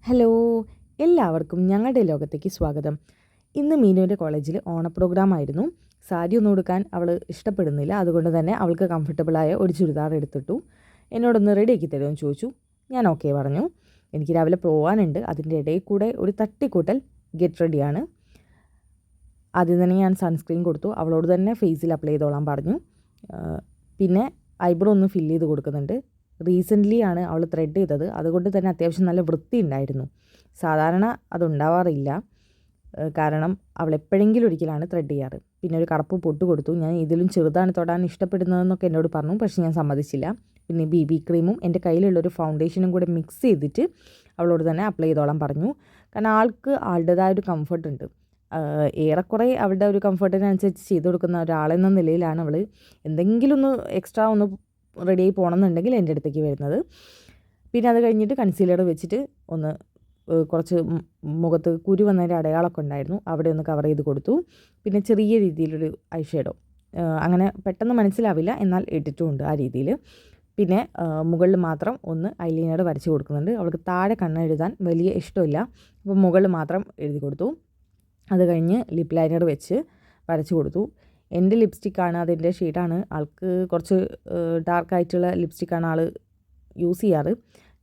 Hello, എല്ലാവർക്കും ഞങ്ങളുടെ ലോകത്തേക്ക് സ്വാഗതം. ഇന്ന് മീനുവിൻ്റെ കോളേജിൽ ഓണ പ്രോഗ്രാം ആയിരുന്നു. സാരി ഒന്നും ഉടുക്കാൻ അവൾ ഇഷ്ടപ്പെടുന്നില്ല. അതുകൊണ്ട് തന്നെ അവൾക്ക് കംഫർട്ടബിളായ ഒരു ചുരിദാർ എടുത്തിട്ടു. എന്നോടൊന്ന് റെഡിയാക്കി തരുമെന്ന് ചോദിച്ചു. ഞാൻ ഓക്കെ പറഞ്ഞു. എനിക്ക് രാവിലെ പോകാനുണ്ട്. അതിൻ്റെ ഇടയിൽ കൂടെ ഒരു തട്ടിക്കൂട്ടൽ ഗെറ്റ് റെഡിയാണ്. ആദ്യം തന്നെ ഞാൻ സൺസ്ക്രീൻ കൊടുത്തു. അവളോട് തന്നെ ഫേസിൽ അപ്ലൈ ചെയ്തോളാൻ പറഞ്ഞു. പിന്നെ ഐബ്രോ ഒന്ന് ഫില്ല് ചെയ്ത് കൊടുക്കുന്നുണ്ട്. റീസെൻ്റ്ലി ആണ് അവൾ ത്രെഡ് ചെയ്തത്. അതുകൊണ്ട് തന്നെ അത്യാവശ്യം നല്ല വൃത്തി ഉണ്ടായിരുന്നു. സാധാരണ അതുണ്ടാവാറില്ല. കാരണം അവൾ എപ്പോഴെങ്കിലും ഒരിക്കലാണ് ത്രെഡ് ചെയ്യാറ്. പിന്നെ ഒരു കറുപ്പ് പൊട്ട് കൊടുത്തു. ഞാൻ ഇതിലും ചെറുതാണ് തൊടാൻ ഇഷ്ടപ്പെടുന്നതെന്നൊക്കെ എന്നോട് പറഞ്ഞു. പക്ഷേ ഞാൻ സമ്മതിച്ചില്ല. പിന്നെ BB ക്രീമും എൻ്റെ കയ്യിലുള്ളൊരു ഫൗണ്ടേഷനും കൂടെ മിക്സ് ചെയ്തിട്ട് അവളോട് തന്നെ അപ്ലൈ ചെയ്തോളാൻ പറഞ്ഞു. കാരണം ആൾക്ക് ആളുടേതായ ഒരു കംഫർട്ട് ഉണ്ട്. ഏറെക്കുറെ അവളുടെ ഒരു കംഫർട്ടിനനുസരിച്ച് ചെയ്ത് കൊടുക്കുന്ന ഒരാളെന്ന നിലയിലാണ് അവൾ എന്തെങ്കിലും ഒന്ന് എക്സ്ട്രാ ഒന്ന് റെഡിയായി പോകണമെന്നുണ്ടെങ്കിൽ എൻ്റെ അടുത്തേക്ക് വരുന്നത്. പിന്നെ അത് കഴിഞ്ഞിട്ട് കൺസീലർ വെച്ചിട്ട് ഒന്ന് കുറച്ച് മുഖത്ത് കുരു വന്നതിൻ്റെ അടയാളമൊക്കെ ഉണ്ടായിരുന്നു, അവിടെ ഒന്ന് കവർ ചെയ്ത് കൊടുത്തു. പിന്നെ ചെറിയ രീതിയിലൊരു ഐ ഷേഡോ, അങ്ങനെ പെട്ടെന്ന് മനസ്സിലാവില്ല, എന്നാൽ ഇട്ടിട്ടുമുണ്ട് ആ രീതിയിൽ. പിന്നെ മുകളിൽ മാത്രം ഒന്ന് ഐലൈനർ വരച്ച് കൊടുക്കുന്നുണ്ട്. അവൾക്ക് താഴെ കണ്ണെഴുതാൻ വലിയ ഇഷ്ടമില്ല, അപ്പോൾ മുകളിൽ മാത്രം എഴുതി കൊടുത്തു. അത് കഴിഞ്ഞ് ലിപ് ലൈനർ വെച്ച് വരച്ച് കൊടുത്തു. എൻ്റെ ലിപ്സ്റ്റിക്കാണ്, അതിൻ്റെ ഷെയ്ഡാണ്. ആൾക്ക് കുറച്ച് ഡാർക്കായിട്ടുള്ള ലിപ്സ്റ്റിക്കാണ് ആൾ യൂസ് ചെയ്യാറ്.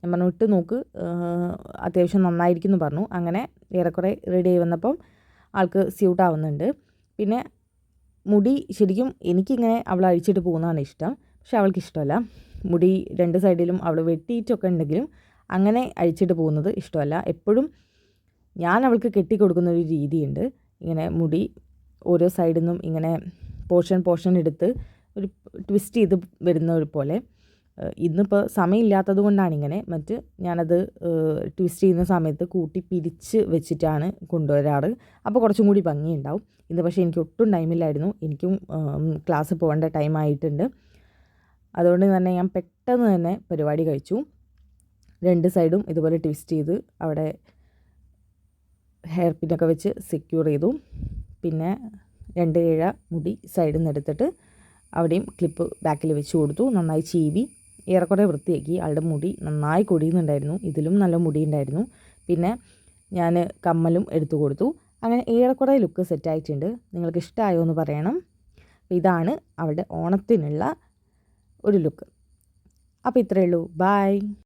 ഞാൻ പറഞ്ഞു ഇട്ട് നോക്ക്, അത്യാവശ്യം നന്നായിരിക്കും എന്ന് പറഞ്ഞു. അങ്ങനെ ഏറെക്കുറെ റെഡി ആയി വന്നപ്പം ആൾക്ക് സ്യൂട്ട് ആവുന്നുണ്ട്. പിന്നെ മുടി ശരിക്കും എനിക്കിങ്ങനെ അവൾ അഴിച്ചിട്ട് പോകുന്നതാണ് ഇഷ്ടം, പക്ഷെ അവൾക്ക് ഇഷ്ടമല്ല. മുടി രണ്ട് സൈഡിലും അവൾ വെട്ടിയിട്ടൊക്കെ ഉണ്ടെങ്കിലും അങ്ങനെ അഴിച്ചിട്ട് പോകുന്നത് ഇഷ്ടമല്ല. എപ്പോഴും ഞാൻ അവൾക്ക് കെട്ടിക്കൊടുക്കുന്നൊരു രീതിയുണ്ട്. ഇങ്ങനെ മുടി ഓരോ സൈഡിൽ നിന്നും ഇങ്ങനെ പോർഷൻ എടുത്ത് ഒരു ട്വിസ്റ്റ് ചെയ്ത് വരുന്ന ഒരു പോലെ. ഇന്നിപ്പോൾ സമയമില്ലാത്തത് കൊണ്ടാണ് ഇങ്ങനെ. മറ്റ് ഞാനത് ട്വിസ്റ്റ് ചെയ്യുന്ന സമയത്ത് കൂട്ടി പിരിച്ച് വെച്ചിട്ടാണ് കൊണ്ടുവരാറ്. അപ്പോൾ കുറച്ചും കൂടി ഭംഗിയുണ്ടാവും. ഇന്ന് പക്ഷേ എനിക്ക് ഒട്ടും ടൈമില്ലായിരുന്നു. എനിക്കും ക്ലാസ് പോകേണ്ട ടൈം ആയിട്ടുണ്ട്. അതുകൊണ്ട് തന്നെ ഞാൻ പെട്ടെന്ന് തന്നെ പരിപാടി കഴിച്ചു. രണ്ട് സൈഡും ഇതുപോലെ ട്വിസ്റ്റ് ചെയ്ത് അവിടെ ഹെയർ പിന്നൊക്കെ വെച്ച് സെക്യൂർ ചെയ്തു. പിന്നെ 2 ഇഴ മുടി സൈഡിൽ നിന്ന് എടുത്തിട്ട് അവിടെയും ക്ലിപ്പ് ബാക്കിൽ വെച്ച് കൊടുത്തു. നന്നായി ചീവി ഏറെക്കുറെ വൃത്തിയാക്കി. ആളുടെ മുടി നന്നായി കൊടിയുന്നുണ്ടായിരുന്നു, ഇതിലും നല്ല മുടി ഉണ്ടായിരുന്നു. പിന്നെ ഞാൻ കമ്മലും എടുത്തു കൊടുത്തു. അങ്ങനെ ഏറെക്കുറെ ലുക്ക് സെറ്റായിട്ടുണ്ട്. നിങ്ങൾക്ക് ഇഷ്ടമായോ എന്ന് പറയണം. ഇതാണ് അവളുടെ ഓണത്തിനുള്ള ഒരു ലുക്ക്. അപ്പോൾ ഇത്രയേ ഉള്ളൂ. ബൈ.